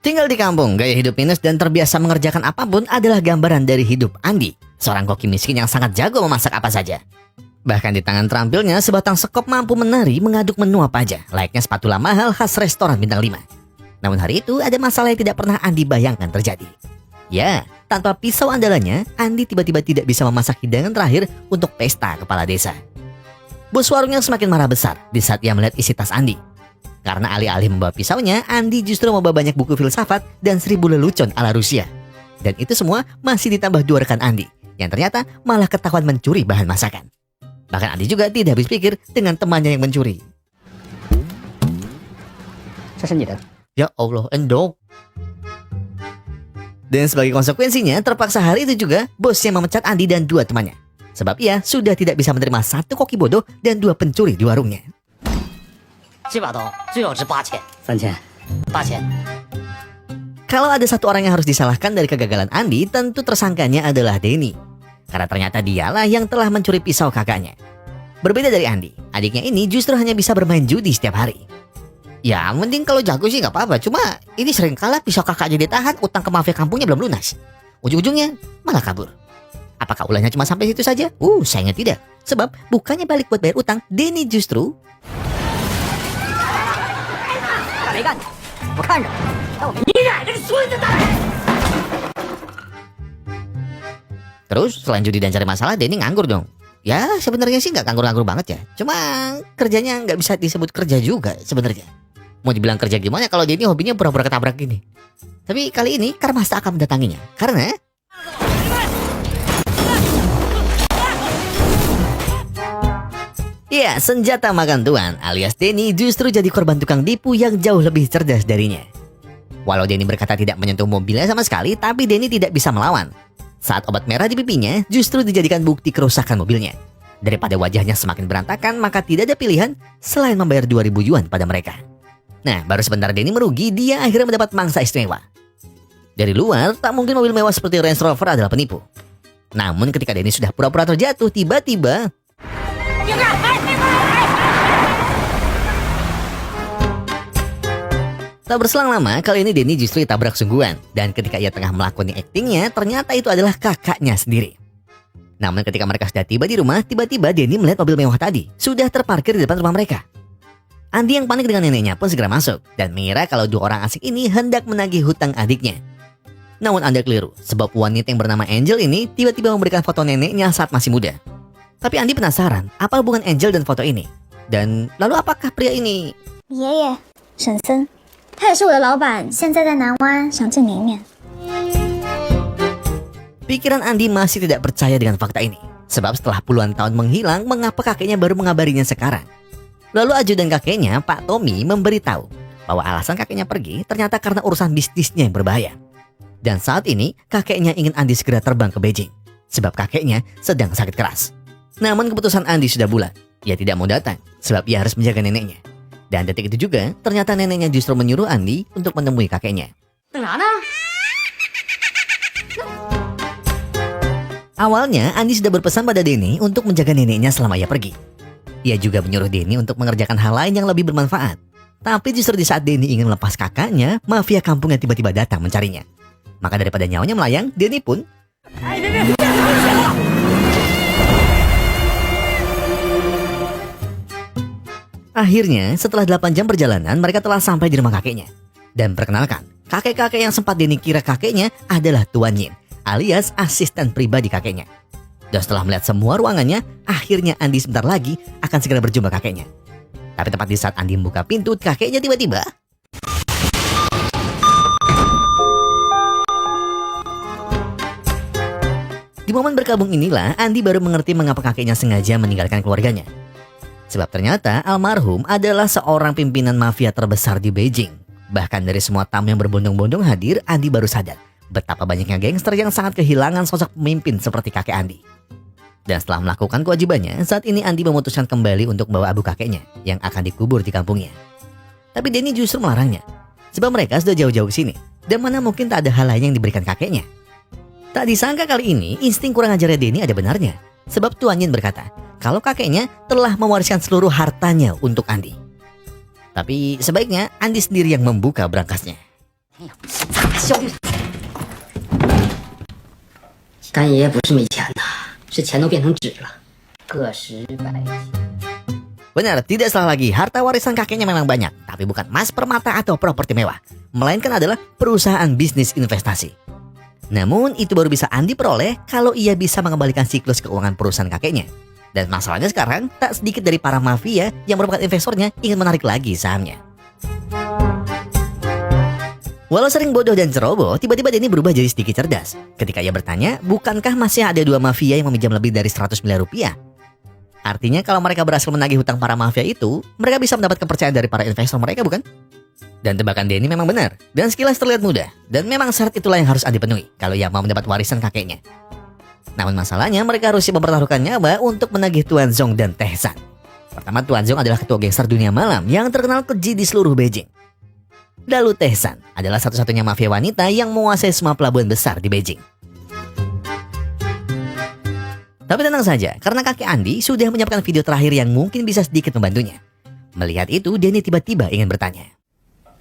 Tinggal di kampung, gaya hidup minus dan terbiasa mengerjakan apapun adalah gambaran dari hidup Andi, seorang koki miskin yang sangat jago memasak apa saja. Bahkan di tangan terampilnya, sebatang sekop mampu menari mengaduk menu apa aja, layaknya spatula mahal khas restoran bintang 5. Namun hari itu ada masalah yang tidak pernah Andi bayangkan terjadi. Ya, tanpa pisau andalannya, Andi tiba-tiba tidak bisa memasak hidangan terakhir untuk pesta kepala desa. Bos warungnya semakin marah besar di saat ia melihat isi tas Andi. Karena alih-alih membawa pisaunya, Andi justru membawa banyak buku filsafat dan 1000 lelucon ala Rusia. Dan itu semua masih ditambah 2 rekan Andi, yang ternyata malah ketahuan mencuri bahan masakan. Bahkan Andi juga tidak habis pikir dengan temannya yang mencuri. Ya Allah, endok. Dan sebagai konsekuensinya, terpaksa hari itu juga bosnya memecat Andi dan 2 temannya. Sebab ia sudah tidak bisa menerima 1 koki bodoh dan 2 pencuri di warungnya. Kalau ada satu orang yang harus disalahkan dari kegagalan Andi, tentu tersangkanya adalah Denny. Karena ternyata dialah yang telah mencuri pisau kakaknya. Berbeda dari Andi, adiknya ini justru hanya bisa bermain judi setiap hari. Ya mending kalau jago sih gak apa-apa, cuma ini sering kalah pisau kakaknya ditahan, utang ke mafia kampungnya belum lunas. Ujung-ujungnya malah kabur. Apakah ulahnya cuma sampai situ saja? Sayangnya tidak. Sebab bukannya balik buat bayar utang, Denny justru terus selain judi dan cari masalah, Denny nganggur dong. Ya sebenarnya sih nggak nganggur-nganggur banget ya. Cuma kerjanya nggak bisa disebut kerja juga sebenarnya. Mau dibilang kerja gimana kalau Denny hobinya pura-pura ketabrak gini. Tapi kali ini Karmasta akan mendatanginya. Karena ya, senjata makan tuan alias Denny justru jadi korban tukang tipu yang jauh lebih cerdas darinya. Walau Denny berkata tidak menyentuh mobilnya sama sekali, tapi Denny tidak bisa melawan. Saat obat merah di pipinya justru dijadikan bukti kerusakan mobilnya. Daripada wajahnya semakin berantakan, maka tidak ada pilihan selain membayar 2000 yuan pada mereka. Nah, baru sebentar Denny merugi, dia akhirnya mendapat mangsa istimewa. Dari luar, tak mungkin mobil mewah seperti Range Rover adalah penipu. Namun ketika Denny sudah pura-pura terjatuh, tiba-tiba tak berselang lama, kali ini Denny justru ditabrak sungguhan. Dan ketika ia tengah melakoni aktingnya, ternyata itu adalah kakaknya sendiri. Namun ketika mereka sudah tiba di rumah, tiba-tiba Denny melihat mobil mewah tadi sudah terparkir di depan rumah mereka. Andi yang panik dengan neneknya pun segera masuk dan mengira kalau 2 orang asing ini hendak menagih hutang adiknya. Namun Anda keliru, sebab wanita yang bernama Angel ini tiba-tiba memberikan foto neneknya saat masih muda. Tapi Andi penasaran, apa hubungan Angel dan foto ini? Dan lalu apakah pria ini? 爷爷沈森，他也是我的老板，现在在南湾，想见你一面。 Pikiran Andi masih tidak percaya dengan fakta ini. Sebab setelah puluhan tahun menghilang, mengapa kakeknya baru mengabarinya sekarang? Lalu ajudan kakeknya, Pak Tommy, memberitahu bahwa alasan kakeknya pergi ternyata karena urusan bisnisnya yang berbahaya. Dan saat ini, kakeknya ingin Andi segera terbang ke Beijing. Sebab kakeknya sedang sakit keras. Namun keputusan Andi sudah bulat. Ia tidak mau datang, sebab ia harus menjaga neneknya. Dan detik itu juga, ternyata neneknya justru menyuruh Andi untuk menemui kakeknya. Awalnya, Andi sudah berpesan pada Denny untuk menjaga neneknya selama ia pergi. Ia juga menyuruh Denny untuk mengerjakan hal lain yang lebih bermanfaat. Tapi justru di saat Denny ingin melepas kakaknya, mafia kampungnya tiba-tiba datang mencarinya. Maka daripada nyawanya melayang, Denny pun akhirnya, setelah 8 jam perjalanan, mereka telah sampai di rumah kakeknya. Dan perkenalkan, kakek-kakek yang sempat Denny kira kakeknya adalah Tuan Yin, alias asisten pribadi kakeknya. Dan setelah melihat semua ruangannya, akhirnya Andi sebentar lagi akan segera berjumpa kakeknya. Tapi tepat di saat Andi membuka pintu, kakeknya tiba-tiba di momen berkabung inilah, Andi baru mengerti mengapa kakeknya sengaja meninggalkan keluarganya. Sebab ternyata almarhum adalah seorang pimpinan mafia terbesar di Beijing. Bahkan dari semua tamu yang berbondong-bondong hadir, Andi baru sadar betapa banyaknya gangster yang sangat kehilangan sosok pemimpin seperti kakek Andi. Dan setelah melakukan kewajibannya, saat ini Andi memutuskan kembali untuk membawa abu kakeknya yang akan dikubur di kampungnya. Tapi Denny justru melarangnya, sebab mereka sudah jauh-jauh ke sini, dan mana mungkin tak ada hal lain yang diberikan kakeknya. Tak disangka kali ini, insting kurang ajarnya Denny ada benarnya. Sebab Tuan Yin berkata, kalau kakeknya telah mewariskan seluruh hartanya untuk Andi. Tapi sebaiknya Andi sendiri yang membuka berangkasnya. 干爷爷不是没钱呐，是钱都变成纸了，个十百几。 Benar, tidak salah lagi. Harta warisan kakeknya memang banyak, tapi bukan emas, permata atau properti mewah, melainkan adalah perusahaan bisnis investasi. Namun itu baru bisa Andi peroleh kalau ia bisa mengembalikan siklus keuangan perusahaan kakeknya. Dan masalahnya sekarang, tak sedikit dari para mafia yang merupakan investornya ingin menarik lagi sahamnya. Walau sering bodoh dan ceroboh, tiba-tiba Denny berubah jadi sedikit cerdas. Ketika ia bertanya, bukankah masih ada 2 mafia yang meminjam lebih dari 100 miliar rupiah? Artinya kalau mereka berhasil menagih hutang para mafia itu, mereka bisa mendapat kepercayaan dari para investor mereka, bukan? Dan tebakan Denny memang benar, dan sekilas terlihat mudah. Dan memang syarat itulah yang harus Andi penuhi kalau ia mau mendapat warisan kakeknya. Namun masalahnya mereka harus mempertaruhkan nyawa untuk menagih Tuan Zong dan Teh San. Pertama, Tuan Zong adalah ketua gangster dunia malam yang terkenal keji di seluruh Beijing. Lalu Teh San adalah satu-satunya mafia wanita yang menguasai semua pelabuhan besar di Beijing. Tapi tenang saja, karena kakek Andi sudah menyiapkan video terakhir yang mungkin bisa sedikit membantunya. Melihat itu, Denny tiba-tiba ingin bertanya.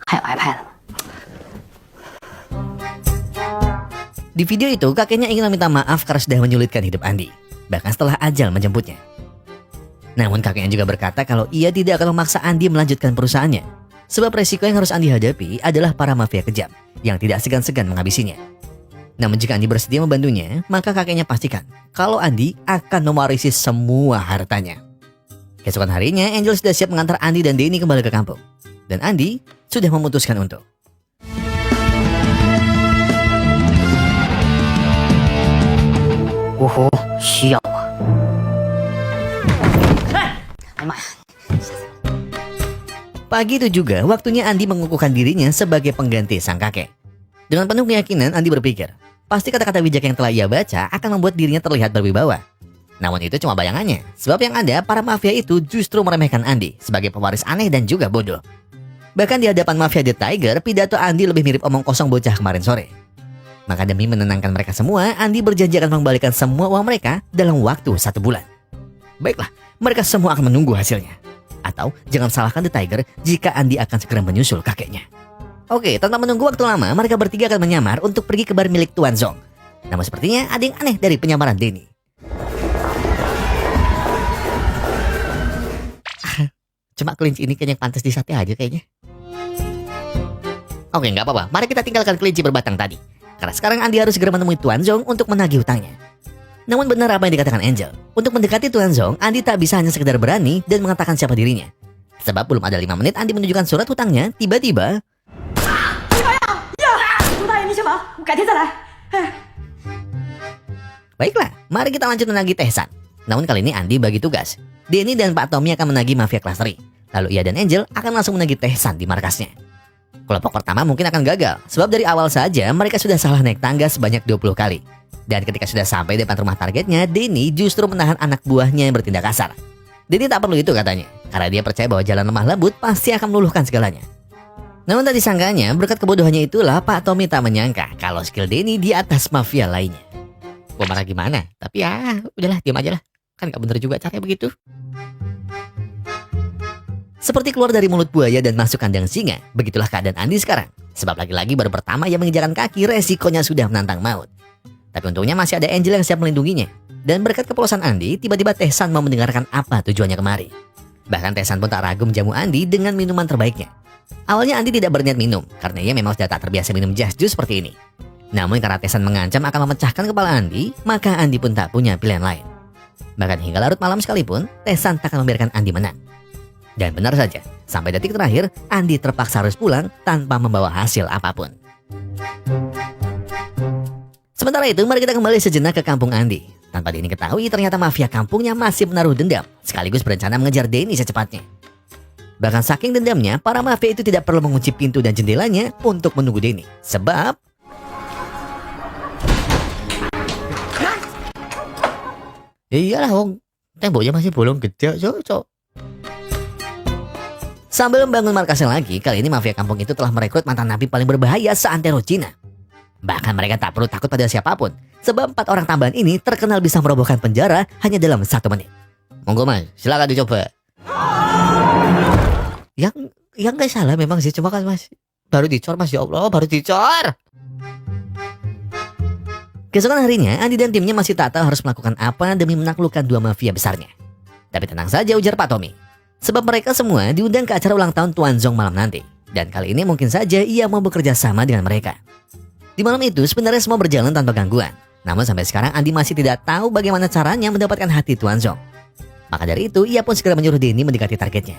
还有 iPad。 Di video itu, kakeknya ingin meminta maaf karena sudah menyulitkan hidup Andi, bahkan setelah ajal menjemputnya. Namun kakeknya juga berkata kalau ia tidak akan memaksa Andi melanjutkan perusahaannya, sebab resiko yang harus Andi hadapi adalah para mafia kejam yang tidak segan-segan menghabisinya. Namun jika Andi bersedia membantunya, maka kakeknya pastikan kalau Andi akan mewarisi semua hartanya. Keesokan harinya, Angel sudah siap mengantar Andi dan Denny kembali ke kampung. Dan Andi sudah memutuskan untuk呜呼，需要我。哎呀妈呀！ Pagi itu juga waktunya Andi mengukuhkan dirinya sebagai pengganti sang kakek. Dengan penuh keyakinan Andi berpikir, pasti kata-kata bijak yang telah ia baca akan membuat dirinya terlihat berwibawa. Namun itu cuma bayangannya, sebab yang ada para mafia itu justru meremehkan Andi sebagai pewaris aneh dan juga bodoh. Bahkan di hadapan mafia The Tiger, pidato Andi lebih mirip omong kosong bocah kemarin sore. Maka demi menenangkan mereka semua, Andi berjanji akan mengembalikan semua uang mereka dalam waktu 1 bulan. Baiklah, mereka semua akan menunggu hasilnya. Atau jangan salahkan The Tiger jika Andi akan segera menyusul kakeknya. Oke, tanpa menunggu waktu lama, mereka bertiga akan menyamar untuk pergi ke bar milik Tuan Zong. Namun sepertinya ada yang aneh dari penyamaran Denny. Cuma kelinci ini kayaknya pantas disate aja kayaknya. Oke, nggak apa-apa. Mari kita tinggalkan kelinci berbatang tadi. Karena sekarang Andi harus segera menemui Tuan Zong untuk menagih hutangnya. Namun benar apa yang dikatakan Angel. Untuk mendekati Tuan Zong, Andi tak bisa hanya sekedar berani dan mengatakan siapa dirinya. Sebab belum ada 5 menit Andi menunjukkan surat hutangnya, tiba-tiba... Baiklah, mari kita lanjut menagih Teh San. Namun kali ini Andi bagi tugas. Denny dan Pak Tommy akan menagih mafia kelas 3. Lalu ia dan Angel akan langsung menagih Teh San di markasnya. Kelompok pertama mungkin akan gagal, sebab dari awal saja mereka sudah salah naik tangga sebanyak 20 kali. Dan ketika sudah sampai depan rumah targetnya, Denny justru menahan anak buahnya yang bertindak kasar. Denny tak perlu itu katanya, karena dia percaya bahwa jalan lemah lembut pasti akan meluluhkan segalanya. Namun tak disangkanya, berkat kebodohannya itulah Pak Tommy tak menyangka kalau skill Denny di atas mafia lainnya. Gua marah gimana? Tapi ya, udahlah, diam aja lah. Kan gak bener juga caranya begitu. Seperti keluar dari mulut buaya dan masuk kandang singa, begitulah keadaan Andi sekarang. Sebab lagi-lagi baru pertama ia menginjakan kaki, resikonya sudah menantang maut. Tapi untungnya masih ada Angel yang siap melindunginya. Dan berkat kepolosan Andi, tiba-tiba Teh San mau mendengarkan apa tujuannya kemari. Bahkan Teh San pun tak ragu menjamu Andi dengan minuman terbaiknya. Awalnya Andi tidak berniat minum, karena ia memang sudah tak terbiasa minum just juice seperti ini. Namun karena Teh San mengancam akan memecahkan kepala Andi, maka Andi pun tak punya pilihan lain. Bahkan hingga larut malam sekalipun, Teh San tak akan membiarkan Andi menang. Dan benar saja, sampai detik terakhir, Andi terpaksa harus pulang tanpa membawa hasil apapun. Sementara itu, mari kita kembali sejenak ke kampung Andi. Tanpa Denny ketahui, ternyata mafia kampungnya masih menaruh dendam, sekaligus berencana mengejar Denny secepatnya. Bahkan saking dendamnya, para mafia itu tidak perlu mengunci pintu dan jendelanya untuk menunggu Denny. Sebab... iyalah, wong temboknya masih bolong gede, cocok. Sambil membangun markasnya lagi, kali ini mafia kampung itu telah merekrut mantan napi paling berbahaya seantero Cina. Bahkan mereka tak perlu takut pada siapapun, sebab 4 orang tambahan ini terkenal bisa merobohkan penjara hanya dalam 1 menit. Monggo mas, silakan dicoba. Yang gak salah memang sih, cuma kan mas, Baru dicor Mas, ya Allah, baru dicor. Keesokan harinya, Andi dan timnya masih tak tahu harus melakukan apa demi menaklukkan dua mafia besarnya. Tapi tenang saja, ujar Pak Tommy. Sebab mereka semua diundang ke acara ulang tahun Tuan Zong malam nanti. Dan kali ini mungkin saja ia mau bekerja sama dengan mereka. Di malam itu sebenarnya semua berjalan tanpa gangguan. Namun sampai sekarang Andi masih tidak tahu bagaimana caranya mendapatkan hati Tuan Zong. Maka dari itu ia pun segera menyuruh Denny mendekati targetnya.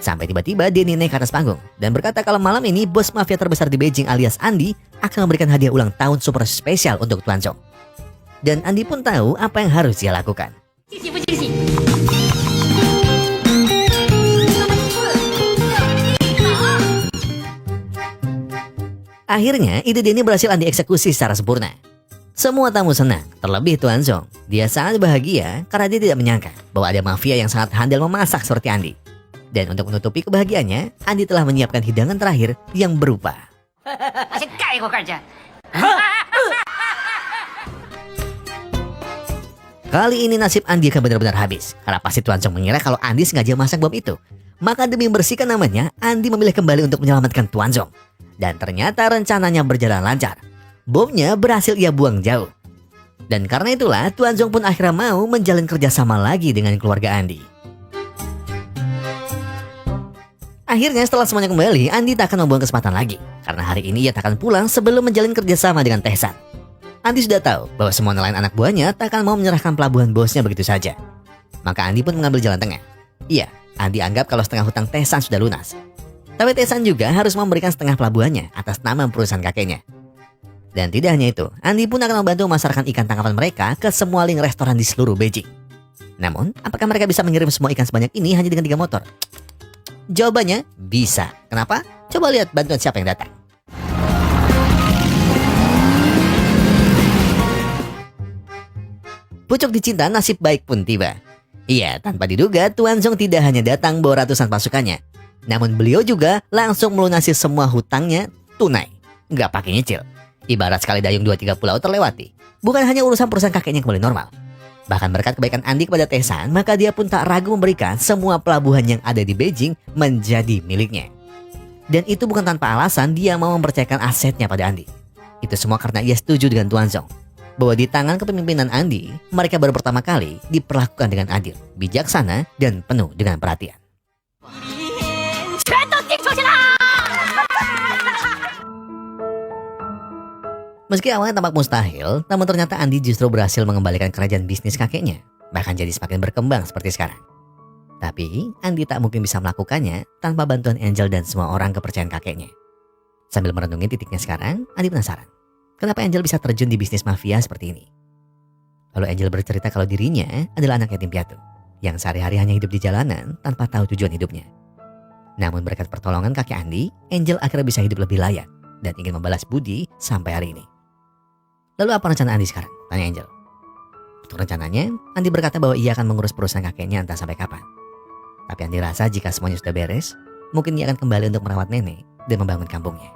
Sampai tiba-tiba Denny naik ke atas panggung dan berkata kalau malam ini bos mafia terbesar di Beijing alias Andi akan memberikan hadiah ulang tahun super spesial untuk Tuan Zong. Dan Andi pun tahu apa yang harus dia lakukan. Akhirnya ide Denny berhasil Andi eksekusi secara sempurna. Semua tamu senang, terlebih Tuan Zong. Dia sangat bahagia karena dia tidak menyangka bahwa ada mafia yang sangat handal memasak seperti Andi. Dan untuk menutupi kebahagiaannya, Andi telah menyiapkan hidangan terakhir yang berupa kali ini nasib Andi akan benar-benar habis. Karena pasti Tuan Zong mengira kalau Andi sengaja masak bom itu. Maka demi membersihkan namanya, Andi memilih kembali untuk menyelamatkan Tuan Zong. Dan ternyata rencananya berjalan lancar. Bomnya berhasil ia buang jauh. Dan karena itulah Tuan Zong pun akhirnya mau menjalin kerjasama lagi dengan keluarga Andi. Akhirnya setelah semuanya kembali, Andi tak akan membuang kesempatan lagi. Karena hari ini ia tak akan pulang sebelum menjalin kerjasama dengan Tae-san. Andi sudah tahu bahwa semua nelayan anak buahnya tak akan mau menyerahkan pelabuhan bosnya begitu saja. Maka Andi pun mengambil jalan tengah. Iya, Andi anggap kalau setengah hutang Tae-san sudah lunas. Tapi Tae-san juga harus memberikan setengah pelabuhannya atas nama perusahaan kakeknya. Dan tidak hanya itu, Andi pun akan membantu memasarkan ikan tangkapan mereka ke semua link restoran di seluruh Beijing. Namun, apakah mereka bisa mengirim semua ikan sebanyak ini hanya dengan 3 motor? Jawabannya, bisa. Kenapa? Coba lihat bantuan siapa yang datang. Pucuk dicinta, nasib baik pun tiba. Iya, tanpa diduga, Tuan Zong tidak hanya datang bawa ratusan pasukannya. Namun beliau juga langsung melunasi semua hutangnya tunai. Nggak pakai nyicil. Ibarat sekali dayung 2-3 pulau terlewati. Bukan hanya urusan perusahaan kakeknya yang kembali normal. Bahkan berkat kebaikan Andi kepada Tae-san, maka dia pun tak ragu memberikan semua pelabuhan yang ada di Beijing menjadi miliknya. Dan itu bukan tanpa alasan dia mau mempercayakan asetnya pada Andi. Itu semua karena ia setuju dengan Tuan Zong. Bahwa di tangan kepemimpinan Andi, mereka baru pertama kali diperlakukan dengan adil, bijaksana, dan penuh dengan perhatian. Meski awalnya tampak mustahil, namun ternyata Andi justru berhasil mengembalikan kerajaan bisnis kakeknya, bahkan jadi semakin berkembang seperti sekarang. Tapi, Andi tak mungkin bisa melakukannya tanpa bantuan Angel dan semua orang kepercayaan kakeknya. Sambil merenungi titiknya sekarang, Andi penasaran, kenapa Angel bisa terjun di bisnis mafia seperti ini? Lalu Angel bercerita kalau dirinya adalah anak yatim piatu, yang sehari-hari hanya hidup di jalanan tanpa tahu tujuan hidupnya. Namun berkat pertolongan kakek Andi, Angel akhirnya bisa hidup lebih layak dan ingin membalas budi sampai hari ini. Lalu apa rencana Andi sekarang? Tanya Angel. Untuk rencananya, Andi berkata bahwa ia akan mengurus perusahaan kakeknya entah sampai kapan. Tapi Andi rasa jika semuanya sudah beres, mungkin ia akan kembali untuk merawat nenek dan membangun kampungnya.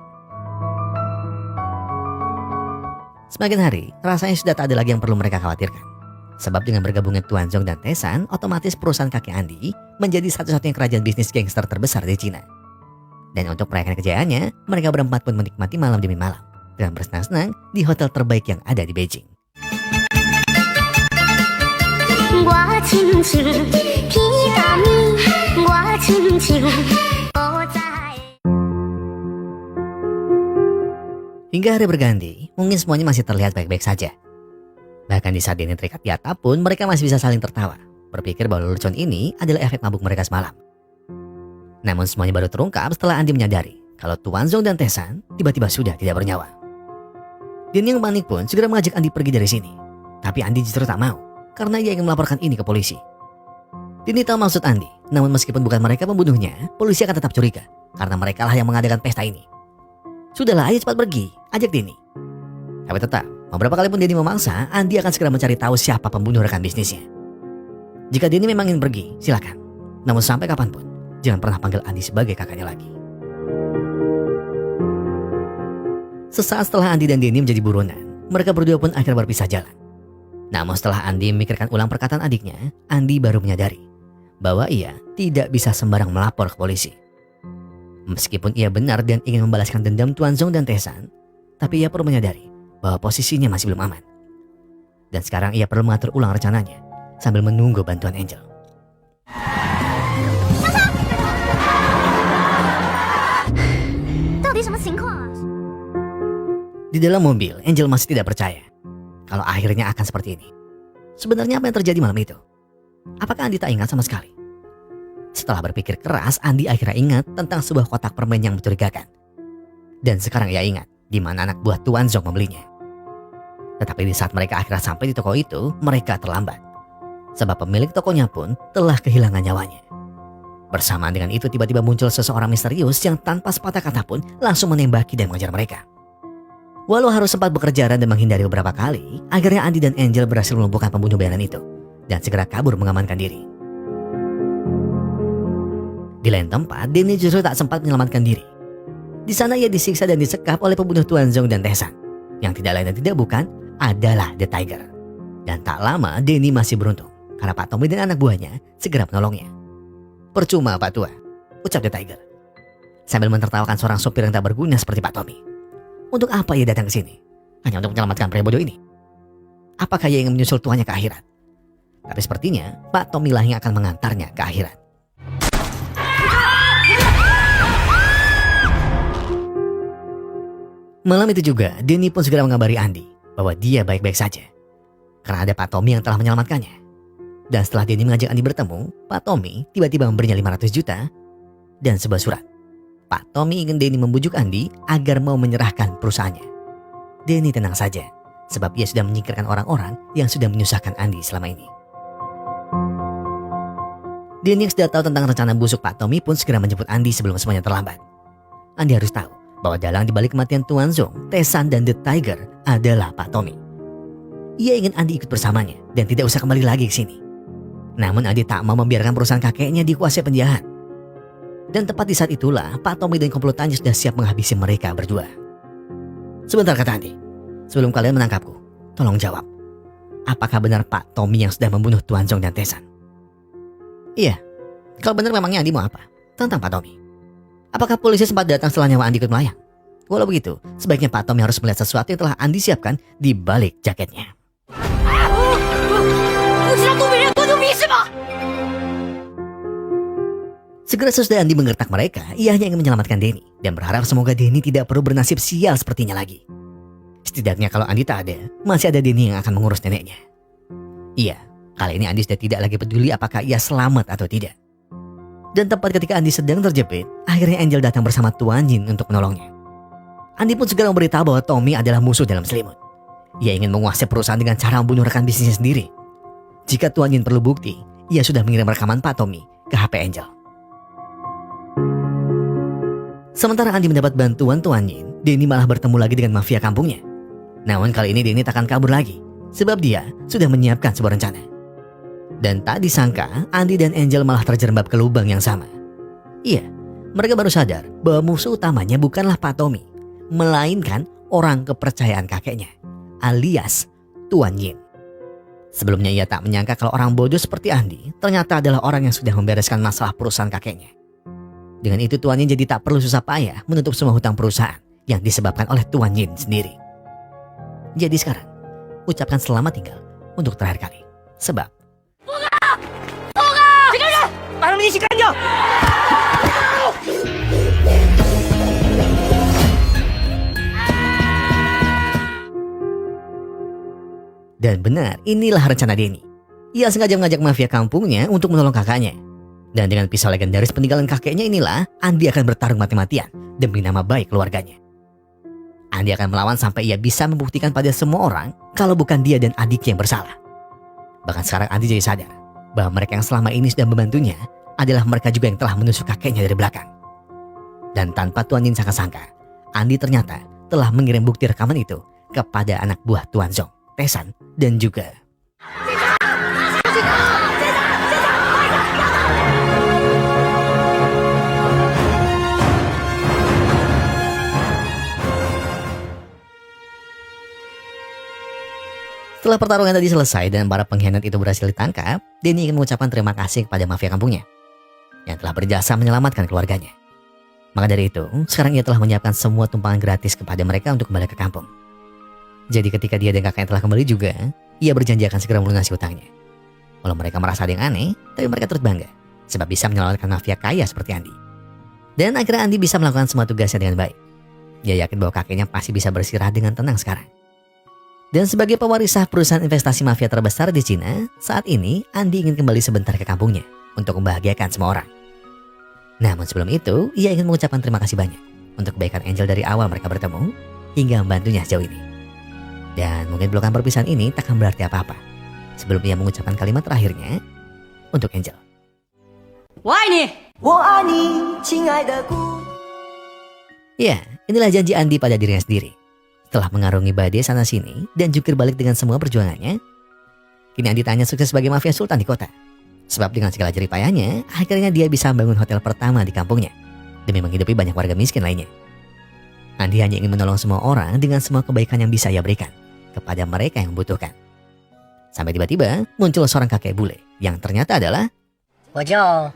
Semakin hari, rasanya sudah tak ada lagi yang perlu mereka khawatirkan. Sebab dengan bergabungnya Tuan Zong dan Tae-san, otomatis perusahaan kakek Andi menjadi satu-satunya kerajaan bisnis gangster terbesar di Cina. Dan untuk merayakan kejayaannya, mereka berempat pun menikmati malam demi malam dengan bersenang-senang di hotel terbaik yang ada di Beijing. Hingga hari berganti, mungkin semuanya masih terlihat baik-baik saja. Bahkan di saat Denny terikat di atap pun mereka masih bisa saling tertawa, berpikir bahwa lelucon ini adalah efek mabuk mereka semalam. Namun semuanya baru terungkap setelah Andi menyadari kalau Tuan Zong dan Tae-san tiba-tiba sudah tidak bernyawa. Denny yang panik pun segera mengajak Andi pergi dari sini. Tapi Andi justru tak mau, karena ia ingin melaporkan ini ke polisi. Denny tahu maksud Andi, namun meskipun bukan mereka pembunuhnya, polisi akan tetap curiga, karena mereka lah yang mengadakan pesta ini. Sudahlah, ayo cepat pergi, ajak Denny. Tapi tetap, beberapa kali pun Denny memaksa, Andi akan segera mencari tahu siapa pembunuh rekan bisnisnya. Jika Denny memang ingin pergi, silakan. Namun sampai kapanpun, jangan pernah panggil Andi sebagai kakaknya lagi. Sesaat setelah Andi dan Denny menjadi buronan, mereka berdua pun akhirnya berpisah jalan. Namun setelah Andi memikirkan ulang perkataan adiknya, Andi baru menyadari bahwa ia tidak bisa sembarang melapor ke polisi. Meskipun ia benar dan ingin membalaskan dendam Tuan Zong dan Tesan, tapi ia perlu menyadari bahwa posisinya masih belum aman. Dan sekarang ia perlu mengatur ulang rencananya sambil menunggu bantuan Angel. Di dalam mobil, Angel masih tidak percaya kalau akhirnya akan seperti ini. Sebenarnya apa yang terjadi malam itu? Apakah Andi tak ingat sama sekali? Setelah berpikir keras, Andi akhirnya ingat tentang sebuah kotak permen yang mencurigakan. Dan sekarang ia ingat di mana anak buah Tuan Zong membelinya. Tetapi di saat mereka akhirnya sampai di toko itu, mereka terlambat. Sebab pemilik tokonya pun telah kehilangan nyawanya. Bersamaan dengan itu tiba-tiba muncul seseorang misterius yang tanpa sepatah kata pun langsung menembaki dan mengejar mereka. Walau harus sempat bekerja dan menghindari beberapa kali, akhirnya Andi dan Angel berhasil melumpuhkan pembunuh bayaran itu dan segera kabur mengamankan diri. Di lain tempat, Danny justru tak sempat menyelamatkan diri. Di sana ia disiksa dan disekap oleh pembunuh Tuan Zong dan Tesan, yang tidak lain dan tidak bukan adalah The Tiger. Dan tak lama Danny masih beruntung karena Pak Tommy dan anak buahnya segera menolongnya. Percuma Pak Tua, ucap The Tiger, sambil mentertawakan seorang sopir yang tak berguna seperti Pak Tommy. Untuk apa ia datang ke sini? Hanya untuk menyelamatkan pria bodoh ini? Apakah ia ingin menyusul tuannya ke akhirat? Tapi sepertinya Pak Tommy lah yang akan mengantarnya ke akhirat. Malam itu juga, Danny pun segera mengabari Andi bahwa dia baik-baik saja. Karena ada Pak Tommy yang telah menyelamatkannya. Dan setelah Danny mengajak Andi bertemu, Pak Tommy tiba-tiba memberinya 500 juta dan sebuah surat. Pak Tommy ingin Danny membujuk Andi agar mau menyerahkan perusahaannya. Danny tenang saja, sebab ia sudah menyingkirkan orang-orang yang sudah menyusahkan Andi selama ini. Danny yang sudah tahu tentang rencana busuk Pak Tommy pun segera menjemput Andi sebelum semuanya terlambat. Andi harus tahu bahwa dalang dibalik kematian Tuan Zong, Tesan dan The Tiger adalah Pak Tommy. Ia ingin Andi ikut bersamanya dan tidak usah kembali lagi ke sini. Namun Andi tak mau membiarkan perusahaan kakeknya dikuasai penjahat. Dan tepat di saat itulah Pak Tommy dan komplotannya sudah siap menghabisi mereka berdua. Sebentar, kata Andi, sebelum kalian menangkapku, tolong jawab. Apakah benar Pak Tommy yang sudah membunuh Tuan Zong dan Tesan? Iya, kalau benar memangnya Andi mau apa? Tentang Pak Tommy. Apakah polisi sempat datang setelah nyawa Andi ikut melayang? Walau begitu, sebaiknya Pak Tommy harus melihat sesuatu yang telah Andi siapkan di balik jaketnya. Segera sesudah Andi menggertak mereka, ia hanya ingin menyelamatkan Danny dan berharap semoga Danny tidak perlu bernasib sial sepertinya lagi. Setidaknya kalau Andi tak ada, masih ada Danny yang akan mengurus neneknya. Iya, kali ini Andi sudah tidak lagi peduli apakah ia selamat atau tidak. Dan tepat ketika Andi sedang terjepit, akhirnya Angel datang bersama Tuan Yin untuk menolongnya. Andi pun segera memberitahu bahwa Tommy adalah musuh dalam selimut. Ia ingin menguasai perusahaan dengan cara membunuh rekan bisnisnya sendiri. Jika Tuan Yin perlu bukti, ia sudah mengirim rekaman Pak Tommy ke HP Angel. Sementara Andi mendapat bantuan Tuan Yin, Danny malah bertemu lagi dengan mafia kampungnya. Namun kali ini Danny takkan kabur lagi, sebab dia sudah menyiapkan sebuah rencana. Dan tak disangka, Andi dan Angel malah terjerembab ke lubang yang sama. Iya, mereka baru sadar bahwa musuh utamanya bukanlah Pak Tommy, melainkan orang kepercayaan kakeknya, alias Tuan Yin. Sebelumnya ia tak menyangka kalau orang bodoh seperti Andi ternyata adalah orang yang sudah membereskan masalah perusahaan kakeknya. Dengan itu Tuan Yin jadi tak perlu susah payah menutup semua hutang perusahaan yang disebabkan oleh Tuan Yin sendiri. Jadi sekarang, ucapkan selamat tinggal untuk terakhir kali. Sebab dan benar, inilah rencana Danny. Ia sengaja mengajak mafia kampungnya untuk menolong kakaknya. Dan dengan pisau legendaris peninggalan kakeknya inilah, Andi akan bertarung mati-matian demi nama baik keluarganya. Andi akan melawan sampai ia bisa membuktikan pada semua orang kalau bukan dia dan adiknya yang bersalah. Bahkan sekarang Andi jadi sadar bahwa mereka yang selama ini sudah membantunya adalah mereka juga yang telah menusuk kakeknya dari belakang. Dan tanpa Tuan Yin sangka-sangka, Andi ternyata telah mengirim bukti rekaman itu kepada anak buah Tuan Zong, Tesan, dan juga setelah pertarungan tadi selesai dan para pengkhianat itu berhasil ditangkap, Danny ingin mengucapkan terima kasih kepada mafia kampungnya yang telah berjasa menyelamatkan keluarganya. Maka dari itu, sekarang ia telah menyiapkan semua tumpangan gratis kepada mereka untuk kembali ke kampung. Jadi ketika dia dan kakaknya telah kembali juga, ia berjanji akan segera melunasi utangnya. Walau mereka merasa ada yang aneh, tapi mereka turut bangga, sebab bisa menyelamatkan mafia kaya seperti Andi. Dan akhirnya Andi bisa melakukan semua tugasnya dengan baik. Dia yakin bahwa kakeknya pasti bisa bersirah dengan tenang sekarang. Dan sebagai pewaris sah perusahaan investasi mafia terbesar di Cina, saat ini Andi ingin kembali sebentar ke kampungnya untuk membahagiakan semua orang. Namun sebelum itu, ia ingin mengucapkan terima kasih banyak untuk kebaikan Angel dari awal mereka bertemu hingga membantunya sejauh ini. Dan mungkin pelukan perpisahan ini takkan berarti apa-apa sebelum ia mengucapkan kalimat terakhirnya untuk Angel. 我爱你。 Ya, inilah janji Andi pada dirinya sendiri. Setelah mengarungi badai sana sini dan jungkir balik dengan semua perjuangannya, kini Andi tanya sukses sebagai mafia sultan di kota. Sebab dengan segala jerih payahnya, akhirnya dia bisa membangun hotel pertama di kampungnya demi menghidupi banyak warga miskin lainnya. Andi hanya ingin menolong semua orang dengan semua kebaikan yang bisa ia berikan kepada mereka yang membutuhkan. Sampai tiba-tiba muncul seorang kakek bule yang ternyata adalah 我叫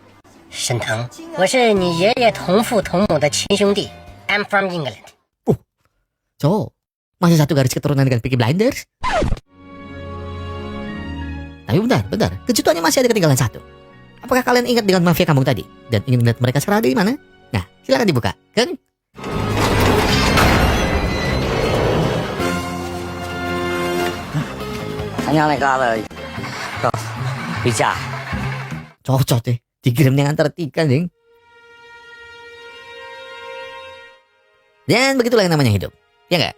沈腾，我是你爷爷同父同母的亲兄弟。I'm from England。 So, masih satu garis keturunan dengan Peaky Blinders? Tapi bentar, kejutannya masih ada ketinggalan satu. Apakah kalian ingat dengan mafia kampung tadi? Dan ingin melihat mereka sekarang ada di mana? Nah, silakan dibuka, kan? Cocok deh, dikirimnya antar tiga, ding. Dan begitulah yang namanya hidup, ya nggak?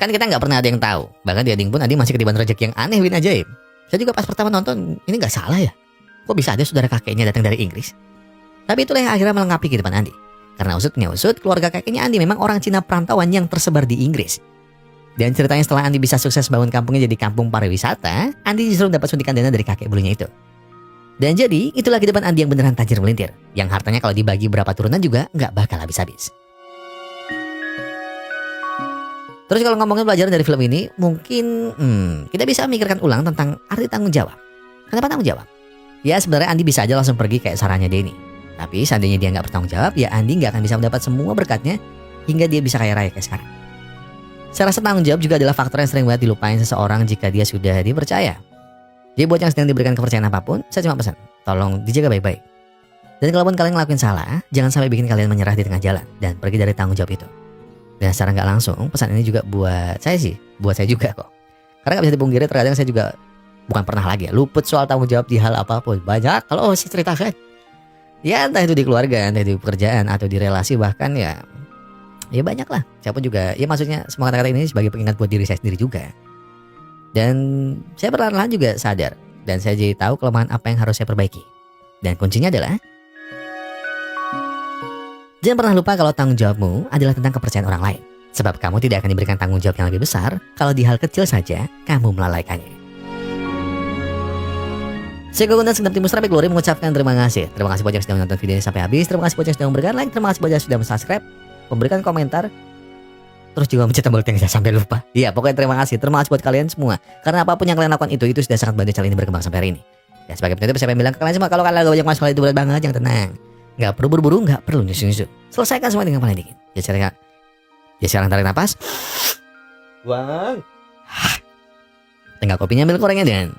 Kan kita nggak pernah ada yang tahu. Bahkan di Ading pun Adi masih ketiban rezeki yang aneh bin ajaib. Saya juga pas pertama nonton, ini nggak salah ya? Kok bisa ada saudara kakeknya datang dari Inggris? Tapi itulah yang akhirnya melengkapi kehidupan Andi. Karena usut punya usut, keluarga kakeknya Andi memang orang Cina perantauan yang tersebar di Inggris. Dan ceritanya setelah Andi bisa sukses bangun kampungnya jadi kampung pariwisata, Andi justru dapat suntikan dana dari kakek bulunya itu. Dan jadi, itulah kehidupan Andi yang beneran tajir melintir. Yang hartanya kalau dibagi berapa turunan juga nggak bakal habis-habis. Terus kalau ngomongin pelajaran dari film ini, mungkin kita bisa memikirkan ulang tentang arti tanggung jawab. Kenapa tanggung jawab? Ya sebenarnya Andi bisa aja langsung pergi kayak sarannya Denny. Tapi seandainya dia nggak bertanggung jawab, ya Andi nggak akan bisa mendapat semua berkatnya hingga dia bisa kaya raya kayak sekarang. Saya rasa tanggung jawab juga adalah faktor yang sering banget dilupain seseorang jika dia sudah dipercaya. Jadi buat yang sedang diberikan kepercayaan apapun, saya cuma pesan, tolong dijaga baik-baik. Dan kalaupun kalian ngelakuin salah, jangan sampai bikin kalian menyerah di tengah jalan dan pergi dari tanggung jawab itu. Dan secara nggak langsung, pesan ini juga buat saya sih, buat saya juga kok. Karena nggak bisa dipungkiri, terkadang saya juga bukan pernah lagi ya, luput soal tanggung jawab di hal apapun. Banyak kalau saya ceritakan. Ya entah itu di keluarga, entah itu di pekerjaan, atau di relasi, bahkan ya banyak lah. Saya pun juga, ya maksudnya semua kata-kata ini sebagai pengingat buat diri saya sendiri juga. Dan saya perlahan-lahan juga sadar, dan saya jadi tahu kelemahan apa yang harus saya perbaiki. Dan kuncinya adalah jangan pernah lupa kalau tanggung jawabmu adalah tentang kepercayaan orang lain. Sebab kamu tidak akan diberikan tanggung jawab yang lebih besar kalau di hal kecil saja kamu melalaikannya. Saya Gogondan Segenap Tim Musra Glory mengucapkan terima kasih. Terima kasih buat yang sudah menonton video ini sampai habis. Terima kasih buat yang sudah memberikan like. Terima kasih buat yang sudah subscribe, memberikan komentar, terus juga mencet tombol lonceng sampai lupa. Iya, pokoknya terima kasih. Terima kasih buat kalian semua. Karena apapun yang kalian lakukan itu sudah sangat bantu channel ini berkembang sampai hari ini. Dan sebagai penutup saya bilang ke kalian semua, kalau kalian lagi banyak masalah itu berat banget, jangan tenang. Nggak perlu buru-buru, nggak perlu nyusu-nyusu. Selesaikan semua dengan paling dingin. Ya sekarang tarik napas. Buang. Tinggal kopinya, ambil gorengnya dan